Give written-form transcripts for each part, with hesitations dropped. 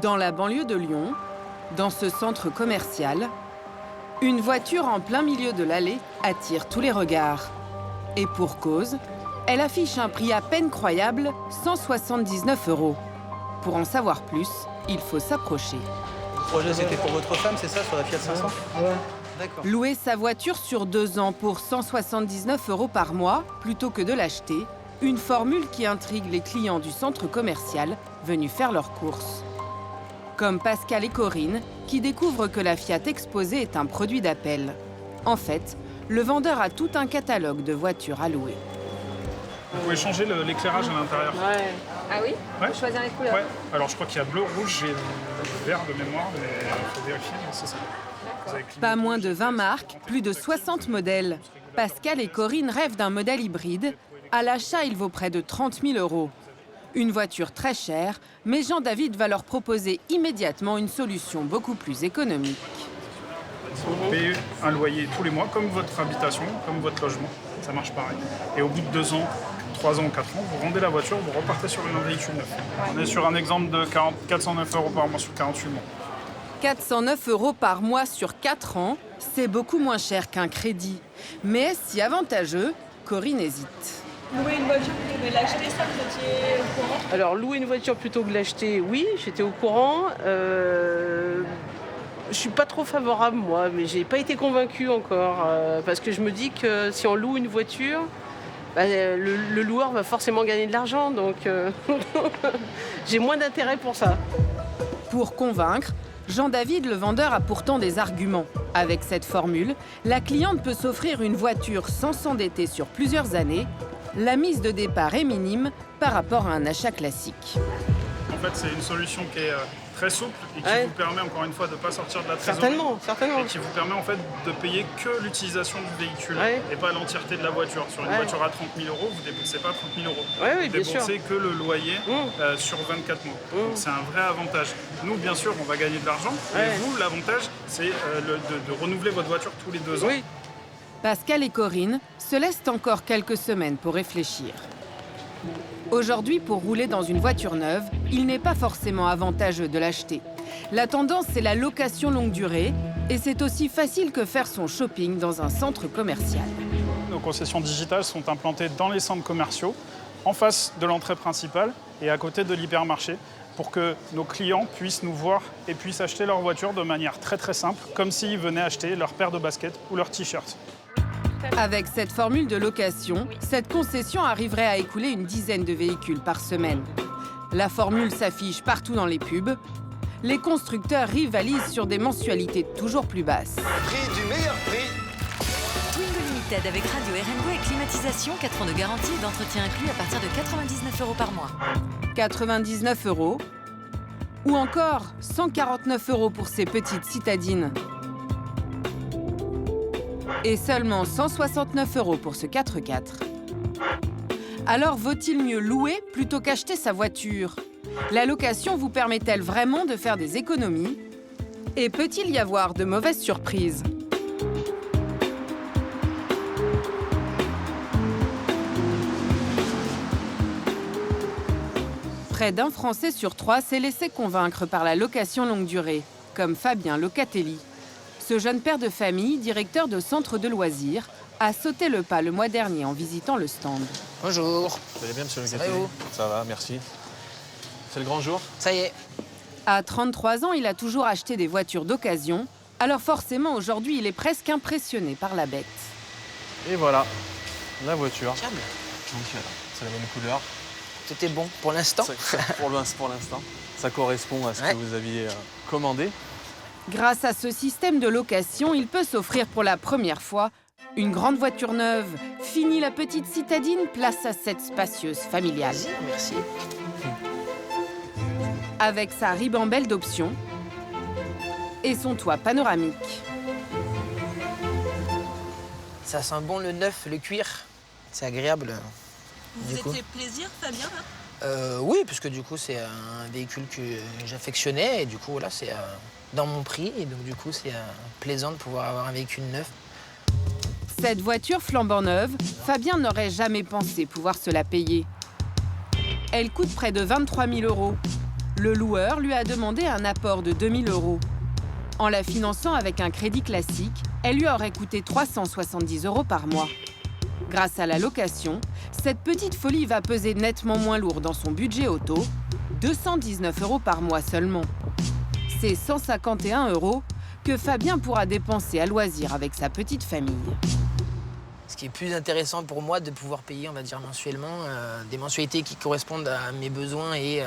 Dans la banlieue de Lyon, dans ce centre commercial, une voiture en plein milieu de l'allée attire tous les regards. Et pour cause, elle affiche un prix à peine croyable, 179 €. Pour en savoir plus, il faut s'approcher. Le projet, c'était pour votre femme, c'est ça, sur la Fiat 500 ? Ouais. D'accord. Louer sa voiture sur 2 ans pour 179 € par mois, plutôt que de l'acheter, une formule qui intrigue les clients du centre commercial venus faire leurs courses. Comme Pascal et Corinne, qui découvrent que la Fiat exposée est un produit d'appel. En fait, le vendeur a tout un catalogue de voitures à louer. Vous pouvez changer l'éclairage à l'intérieur. Ouais. Ah oui? Ouais. Faut choisir les couleurs. Ouais. Alors je crois qu'il y a bleu, rouge et vert de mémoire, mais il faut vérifier, mais c'est ça. Vous avez Pas moins de 20 marques, plus de 60 modèles. Pascal et Corinne rêvent d'un modèle hybride. À l'achat, il vaut près de 30 000 €. Une voiture très chère, mais Jean-David va leur proposer immédiatement une solution beaucoup plus économique. Vous payez un loyer tous les mois, comme votre habitation, comme votre logement. Ça marche pareil. Et au bout de 2 ans, 3 ans ou 4 ans, vous rendez la voiture, vous repartez sur un véhicule neuf. On est sur un exemple de 409 € par mois sur 48 mois. 409 € par mois sur 4 ans, c'est beaucoup moins cher qu'un crédit. Mais est-ce si avantageux? Corinne hésite. Louer une voiture plutôt que de l'acheter, ça vous étiez au courant? Alors, louer une voiture plutôt que l'acheter, oui, j'étais au courant. Je suis pas trop favorable, moi, mais j'ai pas été convaincue encore. Parce que je me dis que si on loue une voiture, bah, le loueur va forcément gagner de l'argent. Donc, j'ai moins d'intérêt pour ça. Pour convaincre, Jean-David, le vendeur, a pourtant des arguments. Avec cette formule, la cliente peut s'offrir une voiture sans s'endetter sur plusieurs années. La mise de départ est minime par rapport à un achat classique. En fait, c'est une solution qui est très souple et qui Ouais. vous permet encore une fois de ne pas sortir de la trésorerie. Certainement. Et qui vous permet en fait de payer que l'utilisation du véhicule Ouais. et pas l'entièreté de la voiture. Sur une Ouais. voiture à 30 000 €, vous ne dépensez pas 30 000 €. Ouais, oui, Vous bien sûr. dépensez que le loyer sur 24 mois. Donc c'est un vrai avantage. Nous, bien sûr, on va gagner de l'argent. Ouais. Et vous, l'avantage, c'est de renouveler votre voiture tous les 2 ans. Oui. Pascal et Corinne se laissent encore quelques semaines pour réfléchir. Aujourd'hui, pour rouler dans une voiture neuve, il n'est pas forcément avantageux de l'acheter. La tendance, c'est la location longue durée, et c'est aussi facile que faire son shopping dans un centre commercial. Nos concessions digitales sont implantées dans les centres commerciaux, en face de l'entrée principale et à côté de l'hypermarché, pour que nos clients puissent nous voir et puissent acheter leur voiture de manière très très simple, comme s'ils venaient acheter leur paire de baskets ou leur t-shirt. Avec cette formule de location, cette concession arriverait à écouler une dizaine de véhicules par semaine. La formule s'affiche partout dans les pubs. Les constructeurs rivalisent sur des mensualités toujours plus basses. Prix du meilleur prix. Twingo Limited avec radio RNG et climatisation, 4 ans de garantie et d'entretien inclus à partir de 99 € par mois. 99 € ou encore 149 € pour ces petites citadines. Et seulement 169 € pour ce 4x4. Alors vaut-il mieux louer plutôt qu'acheter sa voiture? La location vous permet-elle vraiment de faire des économies? Et peut-il y avoir de mauvaises surprises? Près d'un Français sur 3 s'est laissé convaincre par la location longue durée, comme Fabien Locatelli. Ce jeune père de famille, directeur de centre de loisirs, a sauté le pas le mois dernier en visitant le stand. Bonjour. Vous allez bien, monsieur Ça va, Locatelli? vous? Ça va, merci. C'est le grand jour? Ça y est. À 33 ans, il a toujours acheté des voitures d'occasion. Alors forcément, aujourd'hui, il est presque impressionné par la bête. Et voilà, la voiture. Fiable. Nickel. C'est la bonne couleur. C'était bon pour l'instant. Pour l'instant. Ça correspond à ce Ouais. que vous aviez commandé. Grâce à ce système de location, il peut s'offrir pour la première fois une grande voiture neuve. Fini la petite citadine, place à cette spacieuse familiale. Vas-y, merci. Avec sa ribambelle d'options et son toit panoramique. Ça sent bon le neuf, le cuir. C'est agréable. Vous Du coup. fait plaisir, Fabien, là? Oui, puisque du coup, c'est un véhicule que j'affectionnais. Et du coup, voilà, c'est dans mon prix. Et donc, du coup, c'est plaisant de pouvoir avoir un véhicule neuf. Cette voiture flambant neuve, Fabien n'aurait jamais pensé pouvoir se la payer. Elle coûte près de 23 000 €. Le loueur lui a demandé un apport de 2 000 €. En la finançant avec un crédit classique, elle lui aurait coûté 370 € par mois. Grâce à la location, cette petite folie va peser nettement moins lourd dans son budget auto, 219 € par mois seulement. C'est 151 € que Fabien pourra dépenser à loisir avec sa petite famille. Ce qui est plus intéressant pour moi de pouvoir payer, on va dire mensuellement, des mensualités qui correspondent à mes besoins et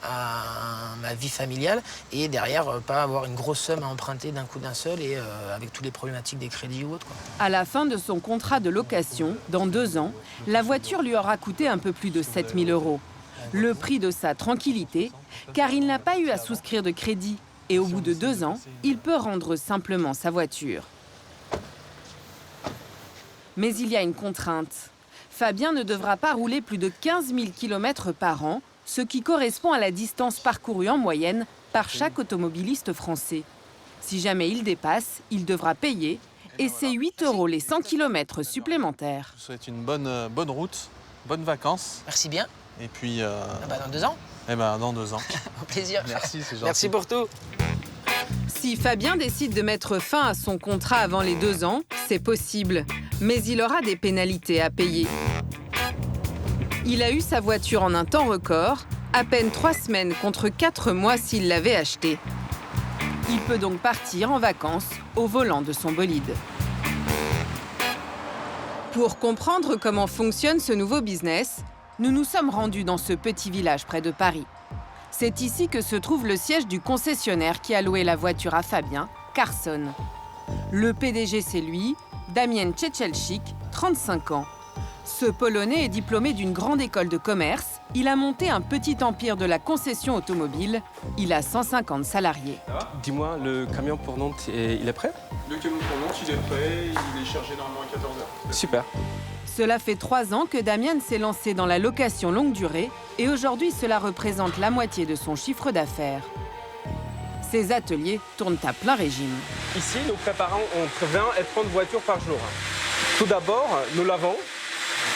à ma vie familiale. Et derrière, pas avoir une grosse somme à emprunter d'un coup d'un seul et avec toutes les problématiques des crédits ou autres, quoi. À la fin de son contrat de location, dans 2 ans, la voiture lui aura coûté un peu plus de 7 000 €. Le prix de sa tranquillité, car il n'a pas eu à souscrire de crédit. Et au bout de 2 ans, il peut rendre simplement sa voiture. Mais il y a une contrainte. Fabien ne devra pas rouler plus de 15 000 km par an, ce qui correspond à la distance parcourue en moyenne par chaque automobiliste français. Si jamais il dépasse, il devra payer, et c'est 8 € les 100 km supplémentaires. Je vous souhaite une bonne route, bonnes vacances. Merci bien. Et puis, Dans 2 ans. dans 2 ans. Au plaisir. Merci, c'est gentil. Merci pour tout. Si Fabien décide de mettre fin à son contrat avant les 2 ans, c'est possible. Mais il aura des pénalités à payer. Il a eu sa voiture en un temps record, à peine 3 semaines contre 4 mois s'il l'avait achetée. Il peut donc partir en vacances au volant de son bolide. Pour comprendre comment fonctionne ce nouveau business, nous nous sommes rendus dans ce petit village près de Paris. C'est ici que se trouve le siège du concessionnaire qui a loué la voiture à Fabien, Carson. Le PDG, c'est lui, Damian Ciechelczyk, 35 ans. Ce Polonais est diplômé d'une grande école de commerce. Il a monté un petit empire de la concession automobile. Il a 150 salariés. Dis-moi, le camion pour Nantes, il est prêt? Le camion pour Nantes, il est prêt, il est chargé normalement à 14 h. Super. Cela fait 3 ans que Damian s'est lancé dans la location longue durée et aujourd'hui, cela représente la moitié de son chiffre d'affaires. Ses ateliers tournent à plein régime. Ici, nous préparons entre 20 et 30 voitures par jour. Tout d'abord, nous lavons.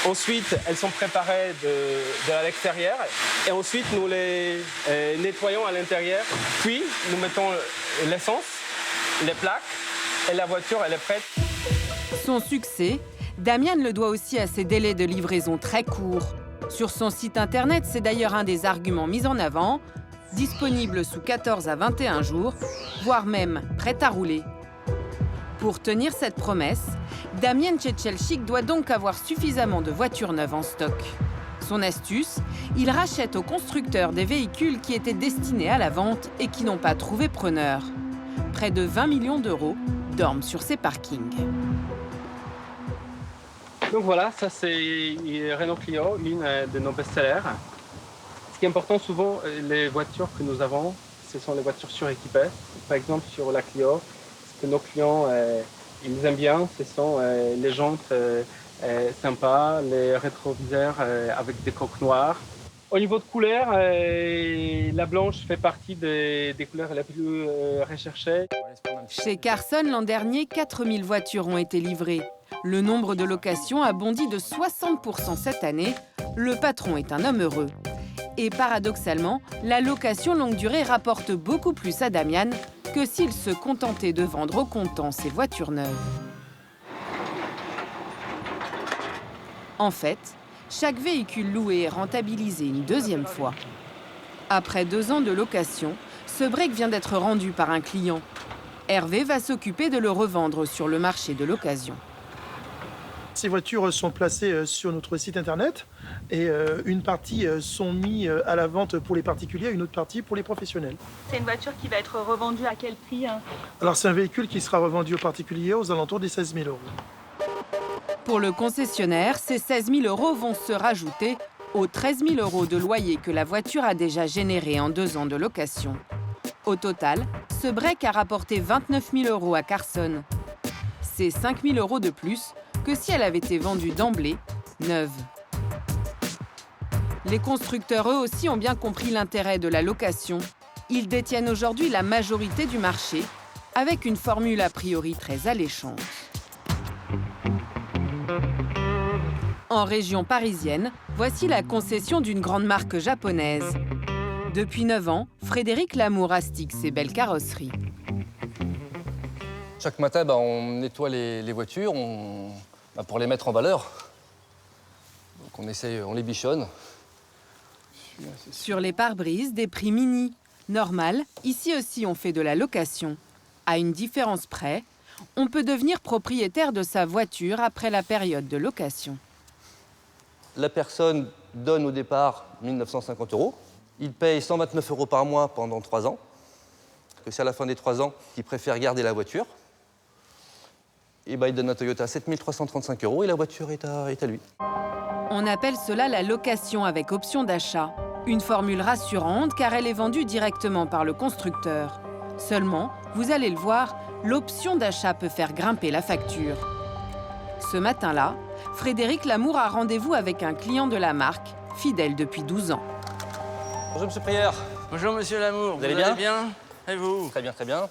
Ensuite, elles sont préparées de l'extérieur. Et ensuite, nous les nettoyons à l'intérieur. Puis, nous mettons l'essence, les plaques et la voiture, elle est prête. Son succès, Damian le doit aussi à ses délais de livraison très courts. Sur son site internet, c'est d'ailleurs un des arguments mis en avant, disponible sous 14 à 21 jours, voire même prêt à rouler. Pour tenir cette promesse, Damian Ciechelczyk doit donc avoir suffisamment de voitures neuves en stock. Son astuce, il rachète aux constructeurs des véhicules qui étaient destinés à la vente et qui n'ont pas trouvé preneur. Près de 20 millions d'euros dorment sur ces parkings. Donc voilà, ça c'est Renault Clio, une de nos best-sellers. Ce qui est important souvent, les voitures que nous avons, ce sont les voitures suréquipées. Par exemple, sur la Clio, ce que nos clients ils aiment bien, ce sont les jantes sympas, les rétroviseurs avec des coques noires. Au niveau de couleurs, la blanche fait partie des couleurs les plus recherchées. Chez Carson, l'an dernier, 4000 voitures ont été livrées. Le nombre de locations a bondi de 60% cette année. Le patron est un homme heureux. Et paradoxalement, la location longue durée rapporte beaucoup plus à Damian que s'il se contentait de vendre au comptant ses voitures neuves. En fait, chaque véhicule loué est rentabilisé une deuxième fois. Après 2 ans de location, ce break vient d'être rendu par un client. Hervé va s'occuper de le revendre sur le marché de l'occasion. Ces voitures sont placées sur notre site internet et une partie sont mises à la vente pour les particuliers et une autre partie pour les professionnels. C'est une voiture qui va être revendue à quel prix? Alors c'est un véhicule qui sera revendu aux particuliers aux alentours des 16 000 €. Pour le concessionnaire, ces 16 000 € vont se rajouter aux 13 000 € de loyer que la voiture a déjà généré en 2 ans de location. Au total, ce break a rapporté 29 000 € à Carson. C'est 5 000 € de plus que si elle avait été vendue d'emblée, neuve. Les constructeurs, eux aussi, ont bien compris l'intérêt de la location. Ils détiennent aujourd'hui la majorité du marché, avec une formule a priori très alléchante. En région parisienne, voici la concession d'une grande marque japonaise. Depuis 9 ans, Frédéric Lamour astique ses belles carrosseries. Chaque matin, on nettoie les voitures pour les mettre en valeur. Donc on les bichonne. Sur les pare-brises, des prix mini. Normal, ici aussi on fait de la location. À une différence près, on peut devenir propriétaire de sa voiture après la période de location. La personne donne au départ 1 950 €. Il paye 129 € par mois pendant 3 ans. Que c'est à la fin des 3 ans qu'il préfère garder la voiture. Et il donne un Toyota 7 335 € et la voiture est à lui. On appelle cela la location avec option d'achat. Une formule rassurante car elle est vendue directement par le constructeur. Seulement, vous allez le voir, l'option d'achat peut faire grimper la facture. Ce matin-là, Frédéric Lamour a rendez-vous avec un client de la marque, fidèle depuis 12 ans. Bonjour Monsieur Prieur. Bonjour Monsieur Lamour, vous allez bien? Et vous? Très bien, très bien.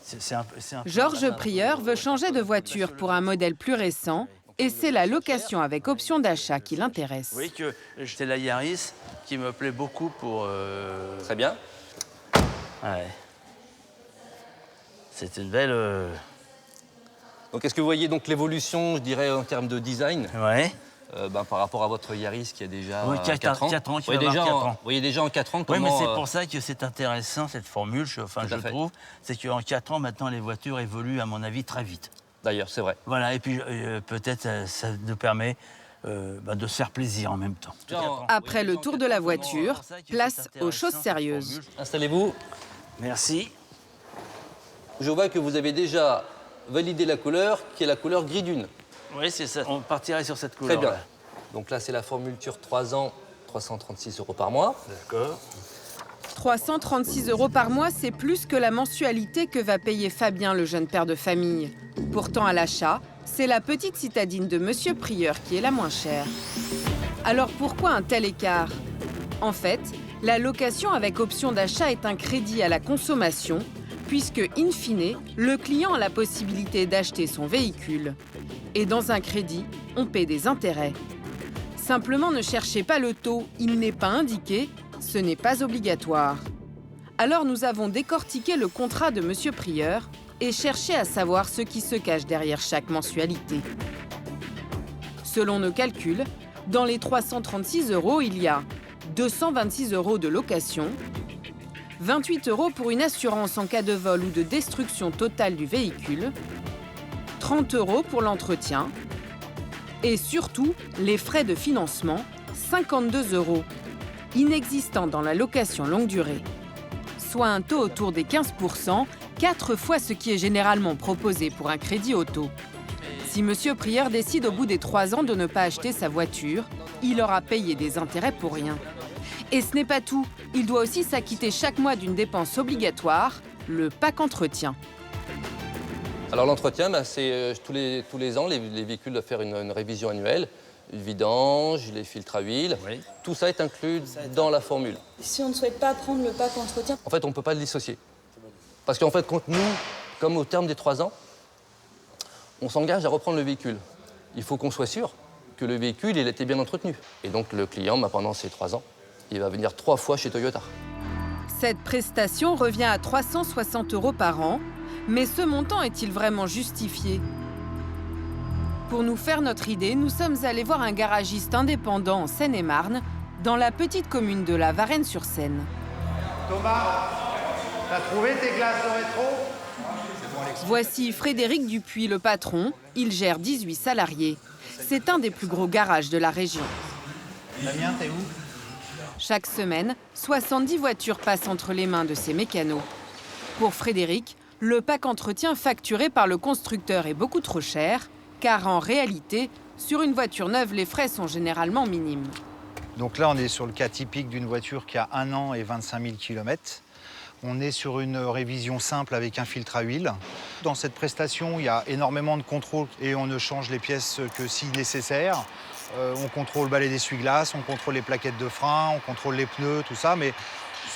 Georges Prieur veut changer de voiture pour un modèle plus récent et c'est la location avec option d'achat qui l'intéresse. Oui, que c'est la Yaris qui me plaît beaucoup pour... Très bien. Ouais. C'est une belle... Donc est-ce que vous voyez donc l'évolution, je dirais, en termes de design? Ouais. Par rapport à votre Yaris qui a déjà oui, 4 ans. 4 ans, qui va avoir 4 ans. Vous voyez déjà en 4 ans comment... Oui, mais c'est pour ça que c'est intéressant, cette formule, je trouve. C'est qu'en 4 ans, maintenant, les voitures évoluent, à mon avis, très vite. D'ailleurs, c'est vrai. Voilà, et puis peut-être ça nous permet de se faire plaisir en même temps. Après le tour de la voiture, place aux choses sérieuses. Installez-vous. Merci. Je vois que vous avez déjà validé la couleur, qui est la couleur gris dune. Oui, c'est ça. On partirait sur cette couleur. Très bien. Donc là, c'est la formule TUR 3 ans, 336 € par mois. D'accord. 336 € par mois, c'est plus que la mensualité que va payer Fabien, le jeune père de famille. Pourtant, à l'achat, c'est la petite citadine de Monsieur Prieur qui est la moins chère. Alors pourquoi un tel écart? En fait, la location avec option d'achat est un crédit à la consommation, puisque, in fine, le client a la possibilité d'acheter son véhicule. Et dans un crédit, on paie des intérêts. Simplement, ne cherchez pas le taux, il n'est pas indiqué, ce n'est pas obligatoire. Alors nous avons décortiqué le contrat de Monsieur Prieur et cherché à savoir ce qui se cache derrière chaque mensualité. Selon nos calculs, dans les 336 €, il y a 226 € de location, 28 € pour une assurance en cas de vol ou de destruction totale du véhicule, 30 € pour l'entretien et surtout les frais de financement, 52 €, inexistants dans la location longue durée, soit un taux autour des 15%, 4 fois ce qui est généralement proposé pour un crédit auto. Si Monsieur Prieur décide au bout des 3 ans de ne pas acheter sa voiture, il aura payé des intérêts pour rien. Et ce n'est pas tout, il doit aussi s'acquitter chaque mois d'une dépense obligatoire, le pack entretien. Alors l'entretien, c'est tous les ans, les véhicules doivent faire une révision annuelle, le vidange, les filtres à huile, oui. Tout ça est inclus dans la formule. Si on ne souhaite pas prendre le pack entretien... En fait, on ne peut pas le dissocier. Parce qu'en fait, quand nous, comme au terme des 3 ans, on s'engage à reprendre le véhicule. Il faut qu'on soit sûr que le véhicule, il était bien entretenu. Et donc le client, pendant ces 3 ans, il va venir 3 fois chez Toyota. Cette prestation revient à 360 € par an, mais ce montant est-il vraiment justifié? Pour nous faire notre idée, nous sommes allés voir un garagiste indépendant en Seine-et-Marne, dans la petite commune de la Varennes-sur-Seine. Thomas, t'as trouvé tes glaces de rétro? Voici Frédéric Dupuis, le patron. Il gère 18 salariés. C'est un des plus gros garages de la région. Damien, t'es où? Chaque semaine, 70 voitures passent entre les mains de ces mécanos. Pour Frédéric, le pack entretien facturé par le constructeur est beaucoup trop cher, car en réalité, sur une voiture neuve, les frais sont généralement minimes. Donc là, on est sur le cas typique d'une voiture qui a 1 an et 25 000 km. On est sur une révision simple avec un filtre à huile. Dans cette prestation, il y a énormément de contrôles et on ne change les pièces que si nécessaire. On contrôle le balai d'essuie-glace, on contrôle les plaquettes de frein, on contrôle les pneus, tout ça. Mais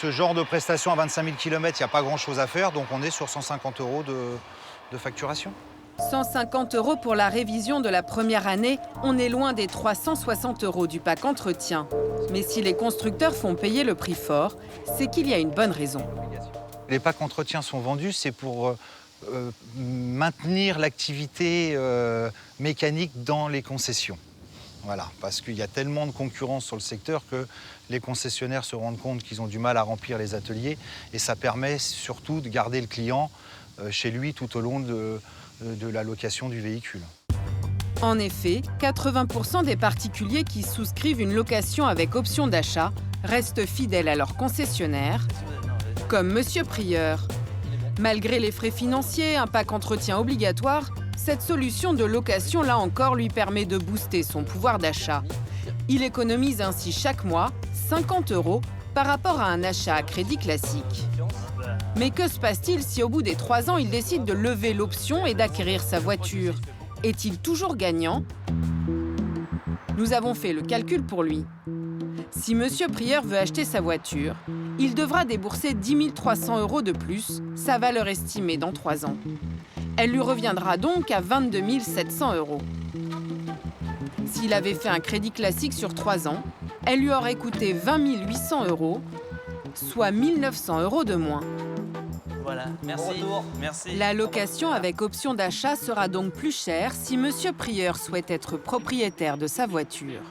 ce genre de prestation à 25 000 km, il n'y a pas grand-chose à faire. Donc on est sur 150 € de facturation. 150 € pour la révision de la première année, on est loin des 360 € du pack entretien. Mais si les constructeurs font payer le prix fort, c'est qu'il y a une bonne raison. Les packs entretien sont vendus, c'est pour maintenir l'activité mécanique dans les concessions. Voilà, parce qu'il y a tellement de concurrence sur le secteur que les concessionnaires se rendent compte qu'ils ont du mal à remplir les ateliers et ça permet surtout de garder le client chez lui tout au long de la location du véhicule. En effet, 80% des particuliers qui souscrivent une location avec option d'achat restent fidèles à leur concessionnaire, comme Monsieur Prieur. Malgré les frais financiers, un pack entretien obligatoire, cette solution de location, là encore, lui permet de booster son pouvoir d'achat. Il économise ainsi chaque mois 50 € par rapport à un achat à crédit classique. Mais que se passe-t-il si au bout des 3 ans, il décide de lever l'option et d'acquérir sa voiture? Est-il toujours gagnant? Nous avons fait le calcul pour lui. Si Monsieur Prieur veut acheter sa voiture, il devra débourser 10 300 € de plus, sa valeur estimée dans 3 ans. Elle lui reviendra donc à 22 700 €. S'il avait fait un crédit classique sur 3 ans, elle lui aurait coûté 20 800 €, soit 1 900 € de moins. Voilà, merci. Merci. La location avec option d'achat sera donc plus chère si Monsieur Prieur souhaite être propriétaire de sa voiture.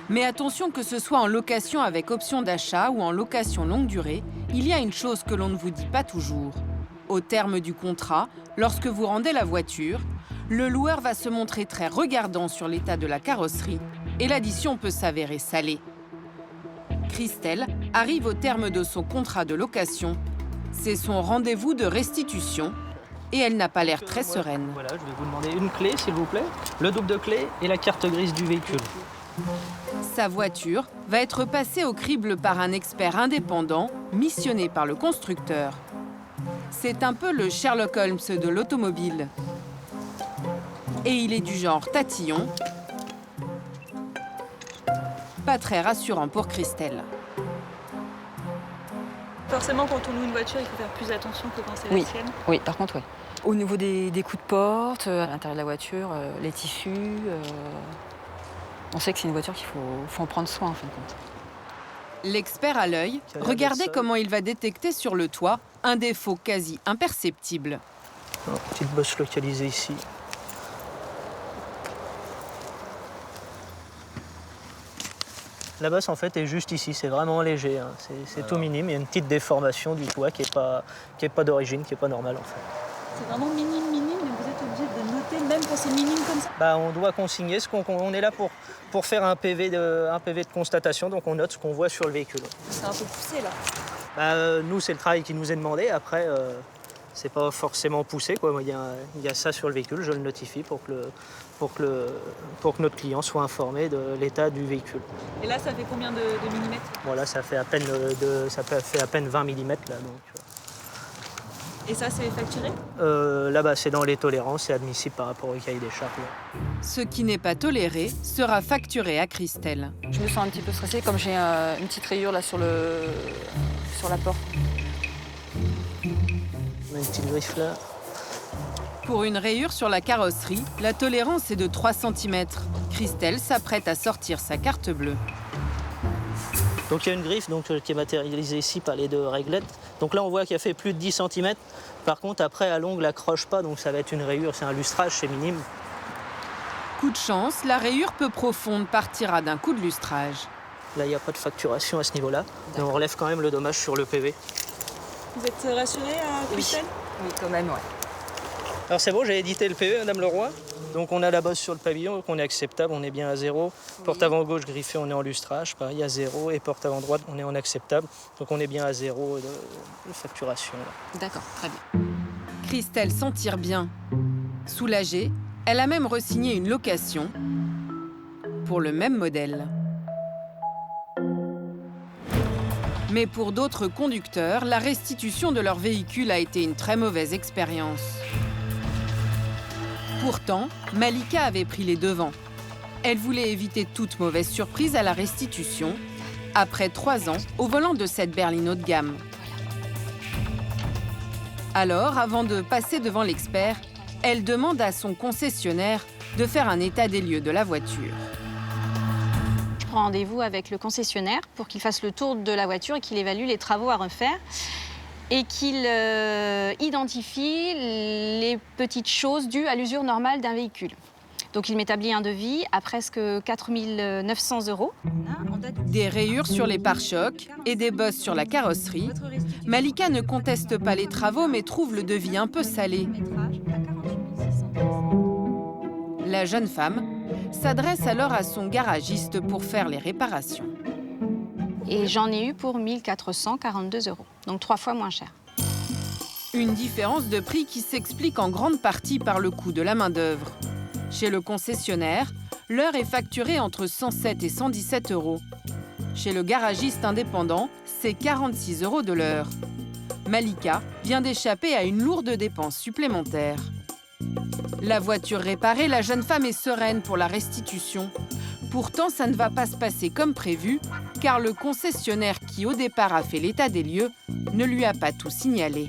Mais attention, que ce soit en location avec option d'achat ou en location longue durée, il y a une chose que l'on ne vous dit pas toujours. Au terme du contrat, lorsque vous rendez la voiture, le loueur va se montrer très regardant sur l'état de la carrosserie et l'addition peut s'avérer salée. Christelle arrive au terme de son contrat de location. C'est son rendez-vous de restitution et elle n'a pas l'air très sereine. Voilà, je vais vous demander une clé, s'il vous plaît, le double de clé et la carte grise du véhicule. Sa voiture va être passée au crible par un expert indépendant missionné par le constructeur. C'est un peu le Sherlock Holmes de l'automobile. Et il est du genre tatillon. Pas très rassurant pour Christelle. Forcément, quand on loue une voiture, il faut faire plus attention que quand c'est la sienne. Oui, par contre, oui. Au niveau des coups de porte, à l'intérieur de la voiture, les tissus, on sait que c'est une voiture qu'il faut en prendre soin, en fin de compte. L'expert à l'œil, regardez comment il va détecter sur le toit un défaut quasi imperceptible. Petite bosse localisée ici. La bosse en fait est juste ici, c'est vraiment léger, hein. C'est tout minime, il y a une petite déformation du toit qui est pas d'origine, qui est pas normale en fait. C'est vraiment minime, mais vous êtes obligé de noter même quand c'est minime comme ça? Bah, on doit consigner, on est là pour faire un PV de constatation, donc on note ce qu'on voit sur le véhicule. C'est un peu poussé là. Bah, nous c'est le travail qui nous est demandé, après c'est pas forcément poussé, quoi. Il y a ça sur le véhicule, je le notifie pour que notre client soit informé de l'état du véhicule. Et là, ça fait combien de millimètres? Voilà, ça fait à peine 20 mm là. Donc. Et ça, c'est facturé? Là-bas, c'est dans les tolérances, c'est admissible par rapport au cahier des charges. Ce qui n'est pas toléré sera facturé à Christelle. Je me sens un petit peu stressée, comme j'ai une petite rayure là sur la porte. On a une petite griffe là. Pour une rayure sur la carrosserie, la tolérance est de 3 cm. Christelle s'apprête à sortir sa carte bleue. Donc il y a une griffe qui est matérialisée ici par les 2 réglettes. Donc là on voit qu'il a fait plus de 10 cm. Par contre après à l'ongle accroche pas, donc ça va être une rayure, c'est un lustrage, c'est minime. Coup de chance, la rayure peu profonde partira d'un coup de lustrage. Là il n'y a pas de facturation à ce niveau-là. Mais on relève quand même le dommage sur le PV. Vous êtes rassurée à Christelle? Oui, quand même, ouais. Alors c'est bon, j'ai édité le PV, Madame Leroy. Donc on a la bosse sur le pavillon, donc on est acceptable, on est bien à 0. Oui. Porte avant gauche griffée, on est en lustrage, pareil à 0. Et porte avant droite, on est en acceptable. Donc on est bien à 0 de facturation. D'accord, très bien. Christelle s'en tire bien. Soulagée, elle a même re-signé une location pour le même modèle. Mais pour d'autres conducteurs, la restitution de leur véhicule a été une très mauvaise expérience. Pourtant, Malika avait pris les devants. Elle voulait éviter toute mauvaise surprise à la restitution, après 3 ans au volant de cette berline haut de gamme. Alors, avant de passer devant l'expert, elle demande à son concessionnaire de faire un état des lieux de la voiture. Je prends rendez-vous avec le concessionnaire pour qu'il fasse le tour de la voiture et qu'il évalue les travaux à refaire et qu'il identifie les petites choses dues à l'usure normale d'un véhicule. Donc il m'établit un devis à presque 4 900 €. Des rayures sur les pare-chocs et des bosses sur la carrosserie. Malika ne conteste pas les travaux mais trouve le devis un peu salé. La jeune femme s'adresse alors à son garagiste pour faire les réparations. Et j'en ai eu pour 1 442 €, donc 3 fois moins cher. Une différence de prix qui s'explique en grande partie par le coût de la main-d'œuvre. Chez le concessionnaire, l'heure est facturée entre 107 et 117 €. Chez le garagiste indépendant, c'est 46 € de l'heure. Malika vient d'échapper à une lourde dépense supplémentaire. La voiture réparée, la jeune femme est sereine pour la restitution. Pourtant, ça ne va pas se passer comme prévu, car le concessionnaire qui au départ a fait l'état des lieux ne lui a pas tout signalé.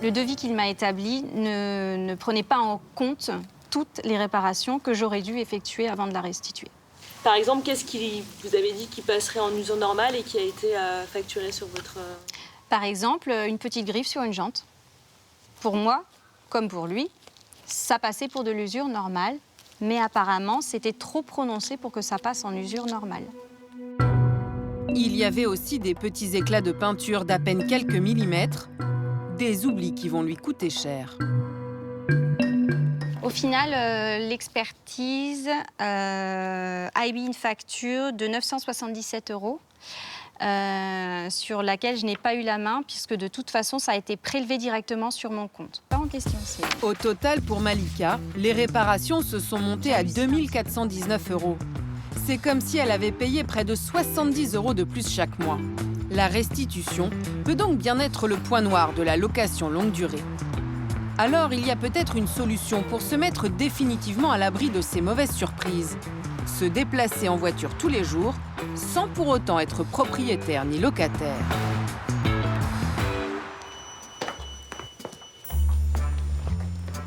Le devis qu'il m'a établi ne prenait pas en compte toutes les réparations que j'aurais dû effectuer avant de la restituer. Par exemple, qu'est-ce qui vous avez dit qui passerait en usure normale et qui a été facturé sur votre... Par exemple, une petite griffe sur une jante. Pour moi, comme pour lui, ça passait pour de l'usure normale, mais apparemment, c'était trop prononcé pour que ça passe en usure normale. Il y avait aussi des petits éclats de peinture d'à peine quelques millimètres, des oublis qui vont lui coûter cher. Au final, l'expertise a émis une facture de 977 €. Sur laquelle je n'ai pas eu la main, puisque de toute façon, ça a été prélevé directement sur mon compte. Pas en question, c'est... Au total, pour Malika, les réparations se sont montées à 2 419 €. C'est comme si elle avait payé près de 70 € de plus chaque mois. La restitution peut donc bien être le point noir de la location longue durée. Alors, il y a peut-être une solution pour se mettre définitivement à l'abri de ces mauvaises surprises. Se déplacer en voiture tous les jours, sans pour autant être propriétaire ni locataire.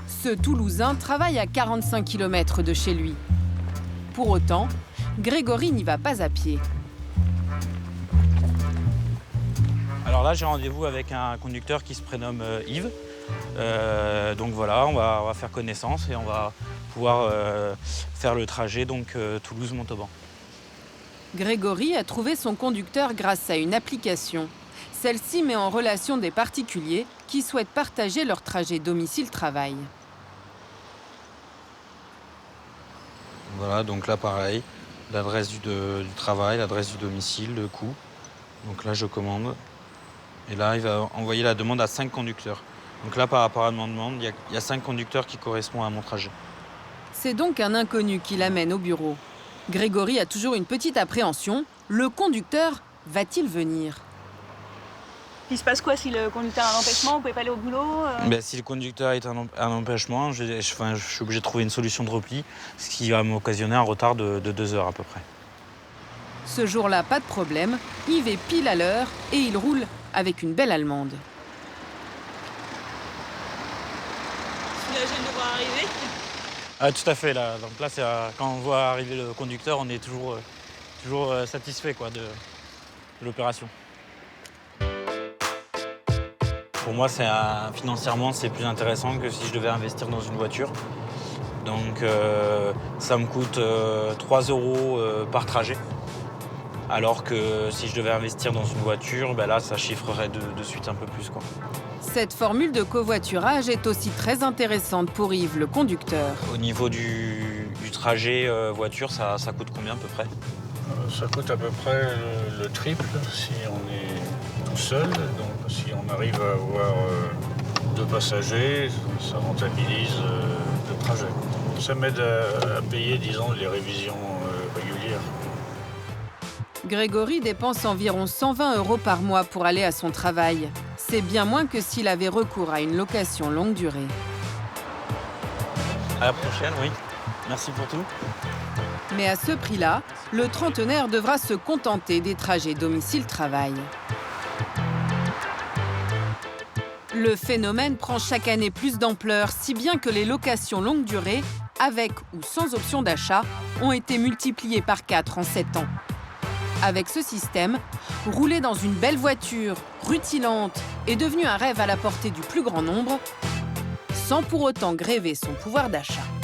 Ce Toulousain travaille à 45 km de chez lui. Pour autant, Grégory n'y va pas à pied. Alors là, j'ai rendez-vous avec un conducteur qui se prénomme Yves. Donc voilà, on va faire connaissance et on va pouvoir faire le trajet Toulouse-Montauban. Grégory a trouvé son conducteur grâce à une application. Celle-ci met en relation des particuliers qui souhaitent partager leur trajet domicile-travail. Voilà, donc là pareil, l'adresse du travail, l'adresse du domicile, le coût. Donc là je commande et là il va envoyer la demande à 5 conducteurs. Donc là par rapport à ma demande, il y a 5 conducteurs qui correspondent à mon trajet. C'est donc un inconnu qui l'amène au bureau. Grégory a toujours une petite appréhension. Le conducteur va-t-il venir ? Il se passe quoi si le conducteur a un empêchement? Vous pouvez pas aller au boulot Si le conducteur est un empêchement, je suis obligé de trouver une solution de repli, ce qui va m'occasionner un retard de 2 heures à peu près. Ce jour-là, pas de problème. Yves est pile à l'heure et il roule avec une belle Allemande. Soulagé de le voir arriver? Ah, tout à fait. Là. Donc là, quand on voit arriver le conducteur, on est toujours satisfait de l'opération. Pour moi, financièrement, c'est plus intéressant que si je devais investir dans une voiture. Donc ça me coûte 3 € par trajet. Alors que si je devais investir dans une voiture, là, ça chiffrerait de suite un peu plus. Cette formule de covoiturage est aussi très intéressante pour Yves, le conducteur. Au niveau du trajet voiture, ça coûte combien à peu près? Ça coûte à peu près le triple si on est tout seul. Donc si on arrive à avoir 2 passagers, ça rentabilise le trajet. Ça m'aide à payer, disons, les révisions régulières. Grégory dépense environ 120 € par mois pour aller à son travail. C'est bien moins que s'il avait recours à une location longue durée. À la prochaine, oui. Merci pour tout. Mais à ce prix-là, le trentenaire devra se contenter des trajets domicile-travail. Le phénomène prend chaque année plus d'ampleur, si bien que les locations longue durée, avec ou sans option d'achat, ont été multipliées par 4 en 7 ans. Avec ce système, rouler dans une belle voiture, rutilante, est devenu un rêve à la portée du plus grand nombre, sans pour autant gréver son pouvoir d'achat.